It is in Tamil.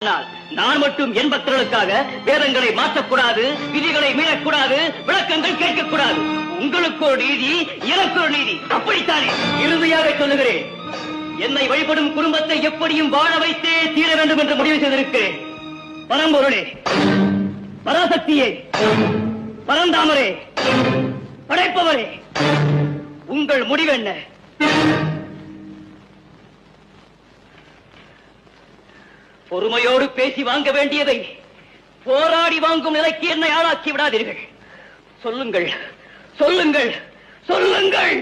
நான் மட்டும் என் பக்தர்களுக்காக வேதங்களை மாற்றக்கூடாது, விதிகளை மீறக்கூடாது, விளக்கங்கள் கேட்கக்கூடாது. உங்களுக்கு ஒரு நீதி, எனக்கு ஒரு நீதி. அப்படித்தானே? இறுதியாக சொல்லுகிறேன், என்னை வழிபடும் குடும்பத்தை எப்படியும் வாழ வைத்தே தீர வேண்டும் என்று முடிவு செய்திருக்கிறேன். பரம்பொருளே, பராசக்தியே, பரந்தாமரே, படைப்பவரே, உங்கள் முடிவு என்ன? பொறுமையோடு பேசி வாங்க வேண்டியதை போராடி வாங்கும் நிலைக்கு என்னை ஆளாக்கி விடாதீர்கள். சொல்லுங்கள், சொல்லுங்கள், சொல்லுங்கள்.